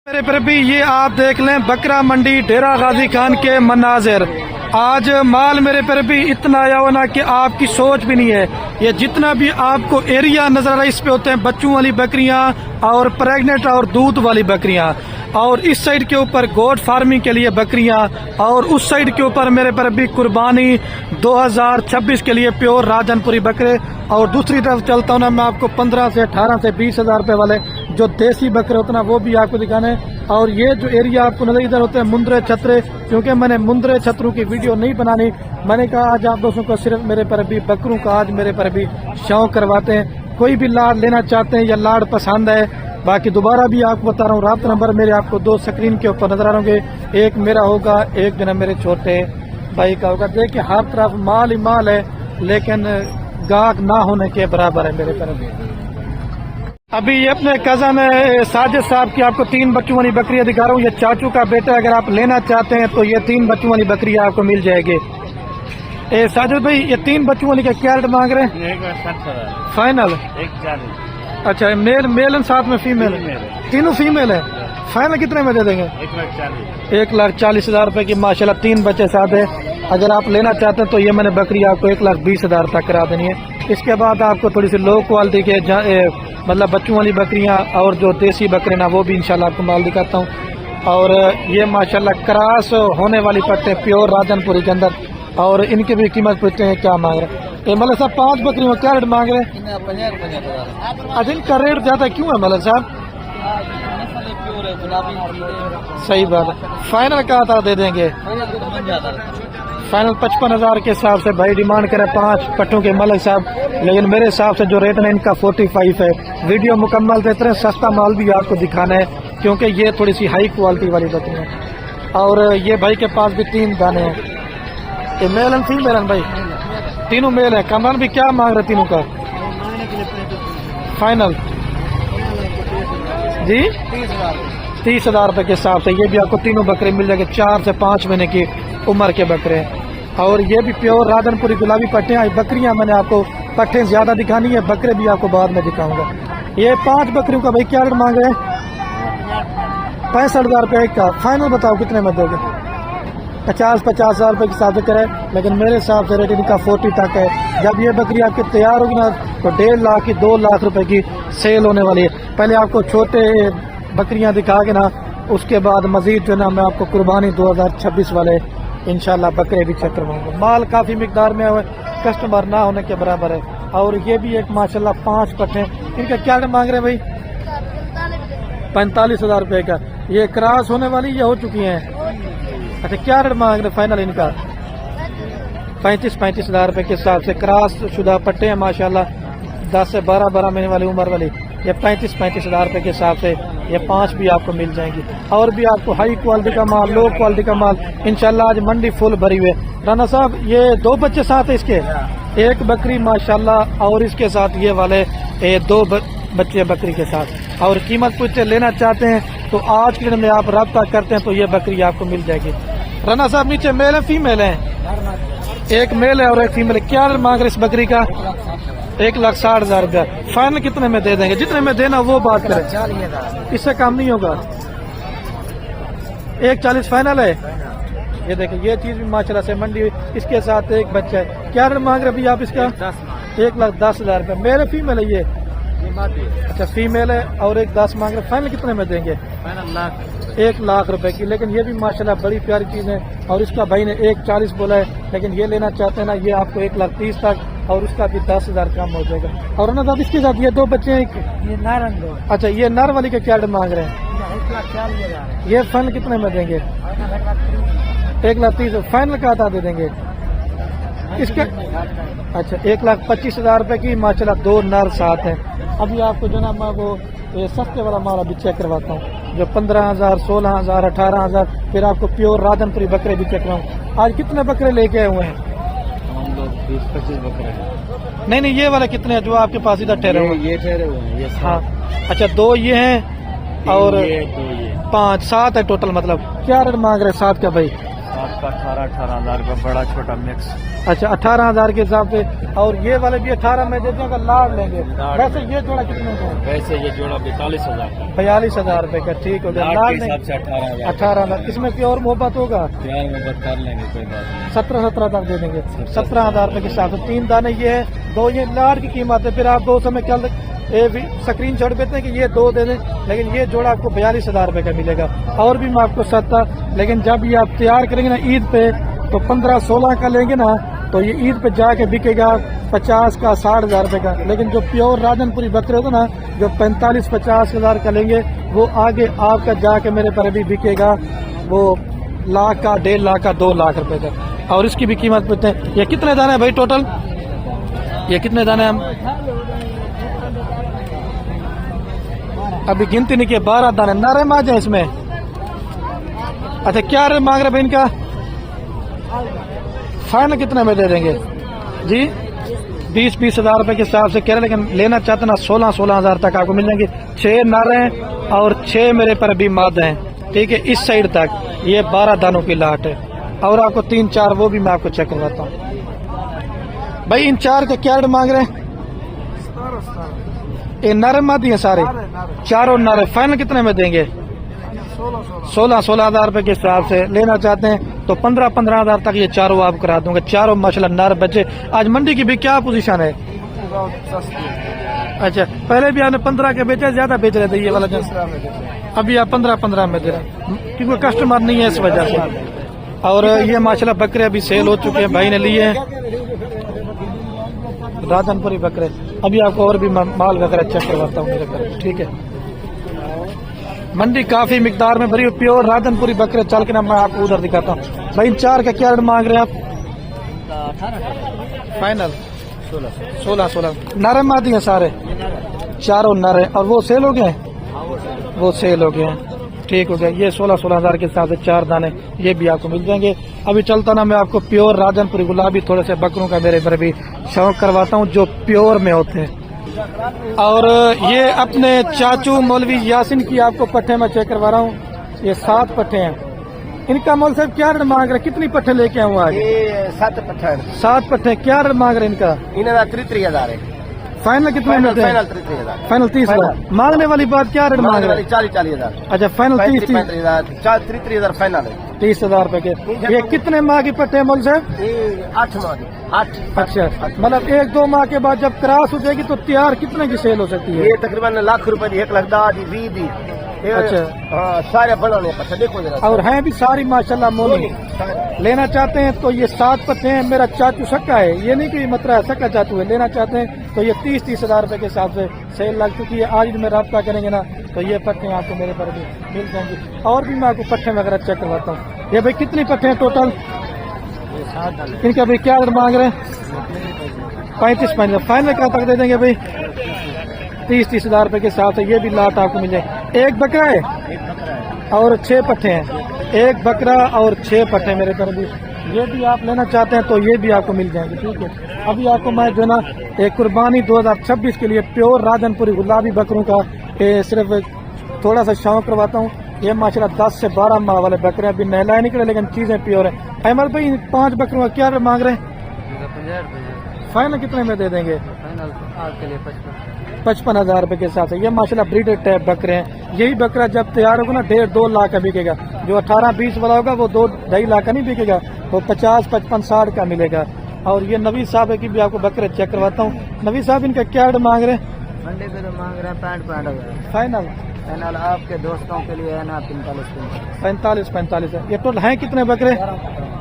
मेरे पर भी ये आप देख लें बकरा मंडी डेरा गाजी खान के मनाजिर। आज माल मेरे पर भी इतना आया हुआ ना कि आपकी सोच भी नहीं है। ये जितना भी आपको एरिया नजर आ रहा है इस पे होते हैं बच्चों वाली बकरियां और प्रेग्नेंट और दूध वाली बकरियां, और इस साइड के ऊपर गोट फार्मिंग के लिए बकरियां, और उस साइड के ऊपर मेरे पर भी कुर्बानी 2026 के लिए प्योर राजनपुरी बकरे। और दूसरी तरफ चलता हूँ ना मैं आपको 15 से 18 से 20 हजार रुपए वाले जो देसी बकरे होते हैं वो भी आपको दिखाने। और ये जो एरिया आपको नजर इधर होते हैं मुंद्रे छतरे, क्योंकि मैंने मुंद्रे छतरों की वीडियो नहीं बनानी, मैंने कहा आज आप दोस्तों को सिर्फ मेरे पर भी बकरों का आज मेरे पर भी शौक करवाते हैं। कोई भी लाड़ लेना चाहते हैं या लाड़ पसंद है, बाकी दोबारा भी आपको बता रहा हूँ रात नंबर मेरे आपको 2 स्क्रीन के ऊपर नजर आ रहे होंगे। एक मेरा होगा, एक जो है मेरे छोटे भाई का होगा। देखिए हर तरफ माल ही माल है, लेकिन गाहक ना होने के बराबर है मेरे पर भी। अभी ये अपने कजन साजिद साहब की आपको 3 बच्चों वाली बकरियां दिखा रहा हूँ। ये चाचू का बेटा, अगर आप लेना चाहते हैं तो ये 3 बच्चों वाली बकरियां आपको मिल जाएगी। साजिद भाई ये 3 बच्चों वाली का क्या रेट मांग रहे हैं? फाइनल 140। अच्छा, मेल साथ में फीमेल, तीनों फीमेल है। फाइनल कितने में दे देंगे? 1,40,000 रुपए की माशाल्लाह 3 बच्चे साथ है। अगर आप लेना चाहते हैं तो ये मैंने बकरी आपको 1,20,000 तक करा देनी है। इसके बाद आपको थोड़ी सी लो क्वालिटी के मतलब बच्चों वाली बकरियां और जो देसी बकरे ना वो भी इंशाल्लाह आपको माल दिखाता हूँ। और ये माशाल्लाह क्रॉस होने वाली पट्टे प्योर राजनपुरी के अंदर, और इनकी भी कीमत पूछते हैं क्या मांग रहे हैं। मतलब साहब 5 बकरियों क्या रेट मांग रहे हैं? अच्छा, इनका रेट ज्यादा क्यों है मतलब साहब? सही बात है। फाइनल कहा था दे देंगे? फाइनल 55,000 के हिसाब से भाई डिमांड करे 5 पट्टों के मलक साहब, लेकिन मेरे हिसाब से जो रेट है इनका 45 है। वीडियो मुकम्मल से इतना सस्ता माल भी आपको दिखाना है, क्योंकि ये थोड़ी सी हाई क्वालिटी वाली बकरी है। और ये भाई के पास भी 3 दाने हैं। ये मेल एंड फीमेल भाई, तीनों मेल है। कमरान भी क्या मांग रहे तीनों का? फाइनल जी 30,000 रुपए के हिसाब से ये भी आपको तीनों बकरे मिल जाएंगे। 4 से 5 महीने की उम्र के बकरे हैं, और ये भी प्योर राजनपुरी गुलाबी पट्टे हैं। बकरियां मैंने आपको पट्टे ज्यादा दिखानी है, बकरे भी आपको बाद में दिखाऊंगा। ये 5 बकरियों का भाई क्या रेट मांग रहे हैं? 65,000 रुपए एक का। फाइनल बताओ कितने में दोगे? 50,000 रुपए की हिसाब से करे, लेकिन मेरे हिसाब से रेट इनका 40 तक है। जब ये बकरी आपकी तैयार होगी ना तो 1.5 लाख की 2 लाख रुपए की सेल होने वाली है। पहले आपको छोटे बकरियां दिखा के ना, उसके बाद मजीद जो ना मैं आपको कुर्बानी 2026 वाले इंशाल्लाह बकरे भी चेक करवाऊंगा। माल काफी मिकदार में है, कस्टमर ना होने के बराबर है। और ये भी एक माशाल्लाह 5 पट्टे, इनका क्या मांग रहे हैं भाई? 45,000 रुपए का। ये क्रॉस होने वाली या हो चुकी हैं? अच्छा, क्या रेट मांग रहे फाइनल इनका? 35,000 रुपए के हिसाब से क्रॉस शुदा पट्टे हैं माशाल्लाह, 10 से 12 महीने वाली उम्र वाली। ये 35,000 रुपए के हिसाब से ये 5 भी आपको मिल जाएंगी। और भी आपको हाई क्वालिटी का माल, लो क्वालिटी का माल इंशाल्लाह आज मंडी फुल भरी हुई है। राना साहब ये 2 बच्चे साथ है इसके, एक बकरी माशाल्लाह, और इसके साथ ये वाले 2 बच्चे बकरी के साथ। और कीमत पूछते लेना चाहते हैं तो आज के दिन में आप रब्ता करते हैं तो ये बकरी आपको मिल जाएगी। राना साहब नीचे मेल है फीमेल है? एक मेल है और एक फीमेल है। क्या मांग रहे इस बकरी का? 1,60,000 रुपया। फाइनल कितने में दे देंगे? जितने में देना वो बात करें, इससे कम नहीं होगा। 1,40 फाइनल है। ये देखिए ये चीज भी माशाल्लाह से मंडी हुई। इसके साथ एक बच्चा है। क्या रेट मांग रहे भैया आप इसका? 1,10,000 रुपया। मेरे फीमेल है ये? अच्छा फीमेल है, और एक 10 मांग रहे। फाइनल कितने में देंगे? 1 लाख रुपए की। लेकिन ये भी माशाल्लाह बड़ी प्यारी चीज है। और इसका भाई ने 1,40 बोला है, लेकिन ये लेना चाहते हैं ना ये आपको 1,30,000 तक, और उसका भी 10,000 कम हो जाएगा। और ना साहब इसके साथ ये 2 बच्चे हैं, ये नर। अच्छा ये नर वाली का क्या मांग रहे हैं? 1,40,000। ये फाइनल कितने में देंगे? 1,30,000 फाइनल का आता दे देंगे इसके। अच्छा 1,25,000 रुपए की माशाल्लाह 2 नर साथ हैं। अभी आपको जो ना मैं वो सस्ते वाला माल अभी चेक करवाता हूँ, जो 15,000, 16,000, 18,000, फिर आपको प्योर राजनपुरी बकरे भी चेक करवाऊँ। आज कितने बकरे लेके आए हुए हैं? हम लोग 20-25 बकरे हैं। नहीं ये वाला कितने हैं जो आपके पास इधर ठहरे हुए? ये ठहरे हुए हैं ये। हाँ अच्छा 2 ये हैं और 5 7 है टोटल। मतलब क्या रेट मांग रहे हैं 7 का भाई? 7 इसका 18,000 का बड़ा छोटा मिक्स। अच्छा 18,000 के हिसाब से, और ये वाले भी 18 में देते हैं, अगर लाड़ लेंगे। लाड़ वैसे ये जोड़ा कितने का है? वैसे ये जोड़ा 42,000 का। 42,000 रुपए का, ठीक हो गया। लाड़ लाड़ के हिसाब से 18,000। 18,000। इसमें प्योर मोहब्बत होगा? प्यार मोहब्बत कर लेंगे, कोई बात नहीं। 17 तक दे देंगे। 17,000 रुपए के हिसाब से 3 दाने ये है, 2 ये लाड़ की कीमत है। फिर आप 200 में क्या स्क्रीन शॉट देते हैं कि ये 2 दे दें, लेकिन ये जोड़ा आपको 42,000 रुपए का मिलेगा। और भी मैं आपको सस्ता, लेकिन जब ये आप तैयार करेंगे ना ईद पे, तो 15-16 का लेंगे ना, तो ये ईद पे जाके बिकेगा 50 का, 60,000 रुपए का। लेकिन जो प्योर राजनपुरी बकरे होते ना, जो 45-50 हजार का लेंगे, वो आगे आपका जाके मेरे पर अभी बिकेगा वो लाख का, 1.5 लाख का, 2 लाख रुपए का। और इसकी भी कीमत पूछते हैं। ये कितने दाने हैं भाई टोटल? ये कितने दाने हैं? हम अभी गिनती नहीं किए, 12 दाने। नारे माज है इसमें। अच्छा क्या रेट मांग रहे भाई इनका? फाइनल कितने में दे देंगे जी? 20-20 हजार रुपए के हिसाब से कह रहे, लेकिन लेना चाहते ना 16-16 हजार तक आपको मिल जाएंगे। 6 नर हैं और 6 मेरे पर भी माद हैं, ठीक है। इस साइड तक ये 12 दानों की लाट है, और आपको 3-4 वो भी मैं आपको चेक करवाता हूँ। भाई इन 4 का क्या रेट मांग रहे हैं? ये नर मादी है सारे? चारों नर। फाइनल कितने में देंगे? 16-16 हजार रुपए के हिसाब से लेना चाहते हैं तो 15-15 हजार तक ये चारों आप करा दूंगा। चारों माशाल्लाह नर बच्चे। आज मंडी की भी क्या पोजीशन है? अच्छा पहले भी आपने 15 के बेचे, ज्यादा बेच रहे थे ये वाला, अभी आप 15-15 में दे रहे हैं क्योंकि कस्टमर नहीं है इस वजह से। और ये माशाल्लाह बकरे अभी सेल हो चुके हैं, भाई ने लिए हैं राजनपुरी बकरे। अभी आपको और भी माल वगैरह चेक करवाता हूँ मेरे घर, ठीक है। मंडी काफी मिकदार में भरी हुई प्योर राजनपुरी बकरे चल के ना मैं आपको उधर दिखाता हूँ। भाई इन 4 का क्या रेट मांग रहे हैं आप? फाइनल 16 नर मादी हैं सारे? चारों नर हैं। और वो सेल हो गए? वो सेल हो गए हैं, ठीक हो गया। ये 16-16 हजार के हिसाब से 4 दाने ये भी आपको मिल जाएंगे। अभी चलता ना मैं आपको प्योर राजनपुरी गुलाबी थोड़े से बकरों का मेरे पर भी शौक करवाता हूँ जो प्योर में होते हैं। और ये अपने चाचू मौलवी यासिन की आपको पट्टे में चेक करवा रहा हूँ। ये 7 पट्टे हैं। इनका मौल साहब क्या रेट मांग रहे? कितनी पट्टे लेके आऊँ आज? 7 पट्टे। क्या रेट मांग रहे इनका? 33,000 है। फाइनल कितने में? फाइनल 30 हजार। मांगने वाली बात क्या रेट मांग रहे? 40,000 हजार। अच्छा फाइनल 33,000 फाइनल है। 30,000 रुपए के। ये कितने माह की पट्टे हैं मौल साहब? 8 माह। 8। अच्छा मतलब 1-2 माह के बाद जब क्रॉस हो जाएगी तो तैयार कितने की सेल हो सकती है? ये तकरीबन लाख रुपए की, 1,10,000 20 अच्छा हाँ सारे बनाने पत्ते देखो जरा। और हैं भी सारी माशाल्लाह मोली। लेना चाहते हैं तो ये 7 पत्ते हैं। मेरा चाचू सक्का है, ये नहीं कि मतलब सक्का चाचू है। लेना चाहते हैं तो ये 30 हजार रुपए के हिसाब से सेल लग चुकी है। आज में रब्ता करेंगे ना तो ये पट्टे आपको मेरे पर भी मिल जाएंगी। और भी मैं आपको पट्टे वगैरह चेक करवाता हूँ। ये भाई कितनी पट्टे हैं टोटल? इनका भाई क्या मांग रहे हैं? 35 फाइनल क्या तक दे देंगे भाई? 30 हजार रुपए के हिसाब से ये भी लाट आपको मिल जाए। एक बकरा है और 6 पट्टे हैं। एक बकरा और 6 पट्टे मेरे पर भी। ये भी आप लेना चाहते हैं तो ये भी आपको मिल जाएंगे, ठीक है। अभी आपको मैं जो ना एक कुर्बानी 2026 के लिए प्योर राजनपुरी गुलाबी बकरों का सिर्फ थोड़ा सा शौक करवाता हूँ। ये माशाल्लाह 10 से 12 माह वाले बकरे अभी नहलाए निकले, लेकिन चीजें प्योर है। अहमद भाई 5 बकरों का क्या मांग रहे हैं? फाइनल कितने में दे देंगे? फाइनल आपके लिए 55 हजार रुपए के साथ है। ये माशाल्लाह ब्रीडेड टाइप बकरे हैं। यही बकरा जब तैयार होगा ना 1.5-2 लाख का बिकेगा। जो 18-20 वाला होगा वो 2-2.5 लाख का नहीं बिकेगा, वो 50-55-60 का मिलेगा। और ये नबी साहब की भी आपको बकरे चेक करवाता हूँ। नबी साहब इनका क्या मांग रहे हैं? मंडी पे तो मांग रहे हैं 65 हजार। फाइनल फाइनल आपके दोस्तों के लिए है ना 45 है। ये टोटल हैं कितने बकरे?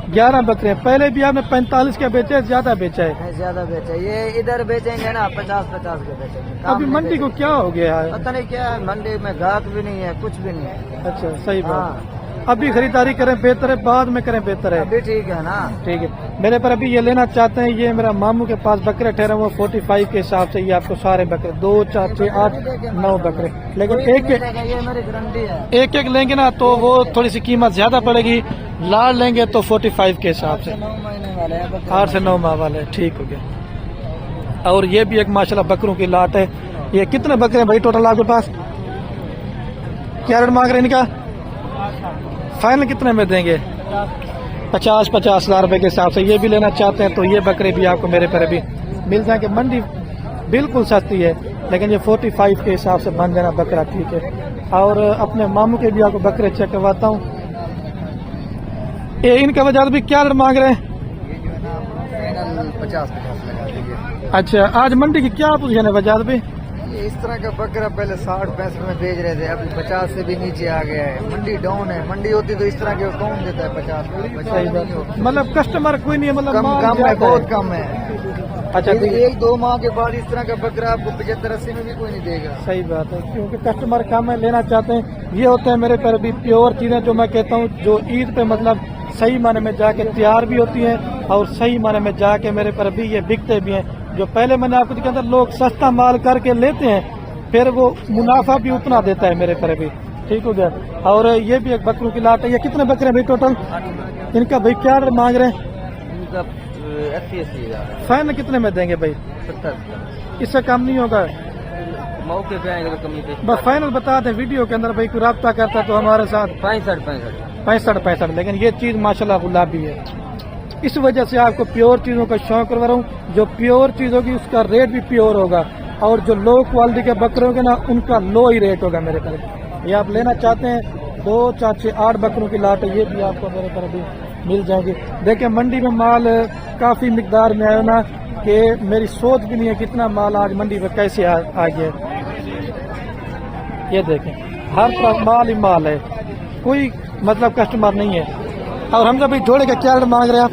11 बकरे हैं। पहले भी आपने 45 का बेचा है, ज्यादा बेचा है? ज्यादा बेचे। ये इधर बेचेंगे ना 50-50 के बेचेंगे। अभी मंडी को क्या हो गया है? पता नहीं क्या है, मंडी में ग्राहक भी नहीं है, कुछ भी नहीं है। अच्छा सही बात। हाँ। अभी खरीदारी करें बेहतर है, बाद में करें बेहतर है? अभी ठीक है ना। ठीक है। मेरे पर अभी ये लेना चाहते हैं, ये मेरा मामू के पास बकरे ठहरे हुए 45 के हिसाब से। ये आपको सारे बकरे 2, 4, 6, 8, 9 बकरे, लेकिन ये मेरी गारंटी है। एक लेंगे ना तो वो थोड़ी सी कीमत ज्यादा पड़ेगी। लाड़ लेंगे तो 45 के हिसाब से। 9 महीने वाले हैं, 8 से 9 माह वाले, ठीक हो गया। और ये भी एक माशाल्लाह बकरों की लाट है। ये कितने बकरे हैं भाई टोटल आपके पास? क्या रेट मांग रहे हैं इनका? फाइनल कितने में देंगे? 50-50 हज़ार रुपए के हिसाब से ये भी लेना चाहते हैं तो ये बकरे भी आपको मेरे पर भी मिल जाएंगे। मंडी बिल्कुल सस्ती है, लेकिन ये 45 के हिसाब से बन जाना बकरा ठीक है। और अपने मामू के भी आपको बकरे चेक करवाता हूँ। ये इनका वजह भी क्या मांग रहे हैं? 50-50 लगा दीजिए। अच्छा, आज मंडी की क्या पोजीशन है वजह भी? इस तरह का बकरा पहले 60-65 में बेच रहे थे, अभी 50 से भी नीचे आ गया है। मंडी डाउन है, मंडी होती तो इस तरह के कौन देता है 50 सही बात, मतलब कस्टमर कोई नहीं है, मतलब कम माल कम है, ज्यादा बहुत कम है। अच्छा, फिर 1-2 माह के बाद इस तरह का बकरा आपको 75-80 में भी कोई नहीं देगा। सही बात है, क्योंकि कस्टमर कम है, लेना चाहते हैं। ये होते हैं मेरे पर भी प्योर चीजें जो मैं कहता हूँ, जो ईद पे मतलब सही माने में जाके तैयार भी होती हैं और सही माने में जाके मेरे पर भी ये बिकते भी हैं। जो पहले मैंने आपको दिखाया था, लोग सस्ता माल करके लेते हैं, फिर वो मुनाफा भी उतना देता है मेरे पर भी। ठीक हो गया। और ये भी एक बकरों की लाट है। ये कितने बकरे हैं भाई टोटल? इनका भाई क्या मांग रहे हैं? 80-80 हज़ार। फाइनल कितने में देंगे भाई? 70। इससे कम नहीं होगा? मौके पे आएंगे तो कमी पे बस फाइनल बता दें वीडियो के अंदर, भाई कोई रब्ता करता है तो हमारे साथ 65। लेकिन ये चीज माशाल्लाह गुलाबी है। इस वजह से आपको प्योर चीजों का शौक करवा रहा हूँ। जो प्योर चीज होगी उसका रेट भी प्योर होगा, और जो लो क्वालिटी के बकरे होंगे ना उनका लो ही रेट होगा मेरे पर। ये आप लेना चाहते हैं 2, 4, 6, 8 बकरों की लाट है, ये भी आपको मेरे पर भी मिल जाएंगे। देखिए मंडी में माल काफी मिकदार में आया ना, कि मेरी सोच भी नहीं है कितना माल आज मंडी में कैसे आ गया। ये देखें हर तरफ माल ही माल है, कोई मतलब कस्टमर नहीं है। और हमसे भाई जोड़े का क्या रेट मांग रहे हैं आप?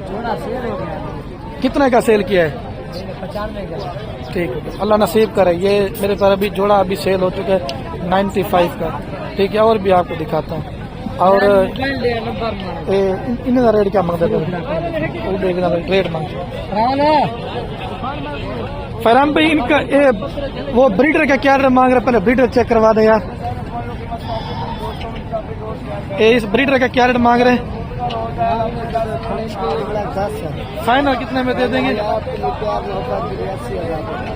जोड़ा सेल हो गया। कितने का सेल किया है? 95 का। ठीक है, अल्लाह नसीब करे। ये मेरे पर अभी जोड़ा अभी सेल हो चुका है 95 का। ठीक है, और भी आपको दिखाता हूँ। और इनका रेट क्या मांगते थे? रेट मांगते फरहान भाई, इनका वो ब्रीडर का क्या रेट मांग रहे? पहले ब्रीडर चेक करवा दें यार। इस ब्रीडर का क्या रेट मांग रहे हैं? फाइनल कितने में दे देंगे?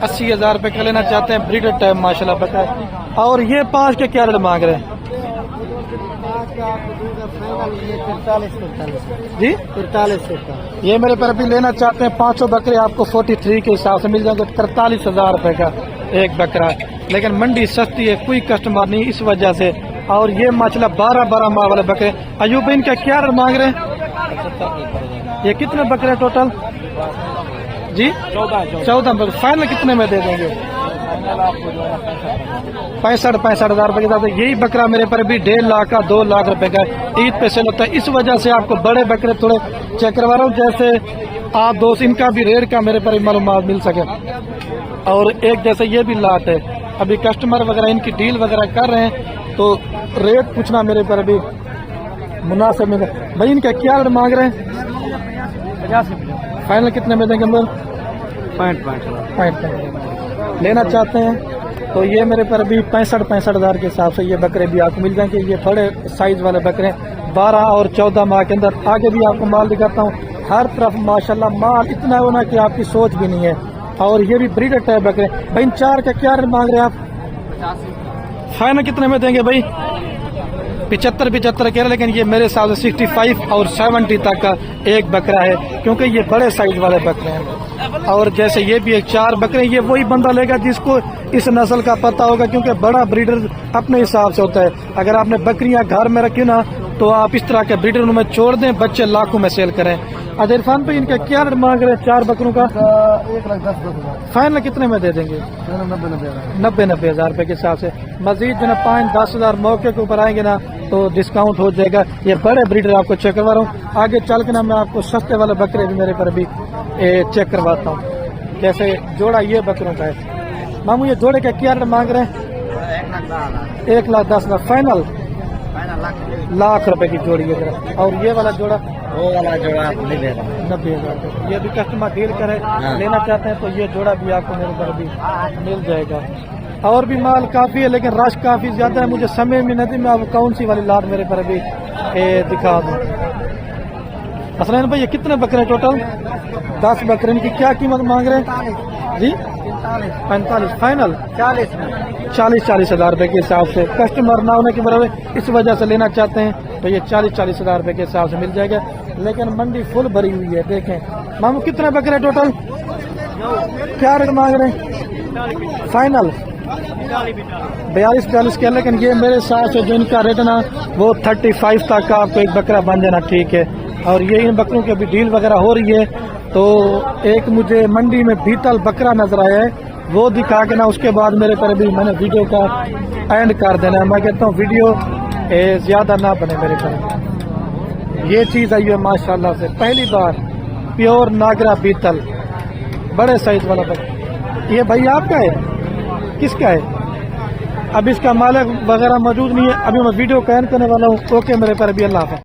80,000 रुपए का लेना चाहते हैं। ब्रीडर टाइप माशाल्लाह पता है। और ये 5 के क्या रेट मांग रहे हैं जी? 43। ये मेरे पर अभी लेना चाहते हैं 500 बकरे, आपको 43 के हिसाब से मिल जाएंगे। 43,000 रुपए का एक बकरा, लेकिन मंडी सस्ती है, कोई कस्टमर नहीं इस वजह से। और ये माशाल्लाह 12 माह वाले बकरे। अयूब इनका क्या रेट मांग रहे हैं? ये कितने बकरे टोटल जी? 14 बकरे। फाइनल कितने में दे देंगे? 65,000 रुपए के साथ। यही बकरा मेरे पर भी 1.5 लाख का 2 लाख रुपए का ईद पे सेल होता है। इस वजह से आपको बड़े बकरे थोड़े चेक करवा रहा हूँ, जैसे आप दोस्त इनका भी रेट का मेरे पर मालूमात मिल सके। और एक जैसे ये भी लाट है, अभी कस्टमर वगैरह इनकी डील वगैरह कर रहे हैं, तो रेट पूछना मेरे पर अभी मुनासिब में। भाई इनका क्या रेट मांग रहे हैं? 50। फाइनल कितने में देंगे? 65 लेना चाहते हैं तो ये मेरे पर अभी 65,000 के हिसाब से ये बकरे भी आपको मिल जाएंगे। ये थोड़े साइज वाले बकरे 12 और 14 माह के अंदर। आगे भी आपको माल दिखाता हूँ, हर तरफ माशाल्लाह माल इतना होना कि आपकी सोच भी नहीं है। और ये भी ब्रीडर टाइप बकरे। भाई इन 4 का क्या रेट मांग रहे हैं आप? 85। फाइनल कितने में देंगे भाई? 75 कह रहे, लेकिन ये मेरे हिसाब से 65 और 70 तक का एक बकरा है, क्योंकि ये बड़े साइज वाले बकरे हैं। और जैसे ये भी एक 4 बकरे, ये वही बंदा लेगा जिसको इस नस्ल का पता होगा, क्योंकि बड़ा ब्रीडर अपने हिसाब से होता है। अगर आपने बकरियां घर में रखी ना, तो आप इस तरह के ब्रीडर में छोड़ दें, बच्चे लाखों में सेल करें। अजय इरफान भाई इनका क्या रेट मांग रहे हैं 4 बकरों का? 1,10,000। फाइनल कितने में दे देंगे? 90,000 रुपए के हिसाब से। मजीद जो ना 5-10,000 मौके के ऊपर आएंगे ना तो डिस्काउंट हो जाएगा। ये बड़े ब्रीडर आपको चेक करवा रहा हूँ। आगे चल के ना मैं आपको सस्ते वाले बकरे भी मेरे पर भी चेक करवाता हूँ। जैसे जोड़ा ये बकरों का है। मामू ये जोड़े का क्या रेट मांग रहे हैं? 1,10,000। फाइनल लाख रुपए की जोड़ी है। और ये वाला जोड़ा? वो वाला जोड़ा आप नहीं दे रहा। 90,000। ये भी कस्टमर डील करे लेना चाहते हैं तो ये जोड़ा भी आपको मेरे पर भी मिल जाएगा। और भी माल काफी है, लेकिन रश काफी ज्यादा है, मुझे समय में नहीं। मैं आपको कौन सी वाली लाट मेरे पर भी दिखा दूँ। हसनैन भाई ये कितने बकरे टोटल? 10 बकरे। इनकी क्या कीमत मांग रहे हैं जी? 45 फाइनल? 40 हजार रुपए के हिसाब से। कस्टमर ना होने की वजह इस वजह से लेना चाहते हैं तो ये 40 हजार रुपए के हिसाब से मिल जाएगा। लेकिन मंडी फुल भरी हुई है। देखें मामू कितने बकरे टोटल? क्या रेट मांग रहे हैं फाइनल? 42 के। लेकिन ये मेरे हिसाब से जो इनका रेट ना वो 35 तक का आपको एक बकरा बन जाना ठीक है। और ये इन बकरों की अभी डील वगैरह हो रही है। तो एक मुझे मंडी में बीतल बकरा नजर आया है, वो दिखा के ना उसके बाद मेरे पर भी मैंने वीडियो का एंड कर देना है। मैं कहता हूँ वीडियो ज्यादा ना बने मेरे पर। ये चीज आई है माशाल्लाह से पहली बार प्योर नागरा बीतल बड़े साइज वाला बकरा। ये भाई आपका है? किसका है? अब इसका मालिक वगैरह मौजूद नहीं है। अभी मैं वीडियो का एंड करने वाला हूँ। ओके मेरे पर भी अल्लाह हाफ़िज़।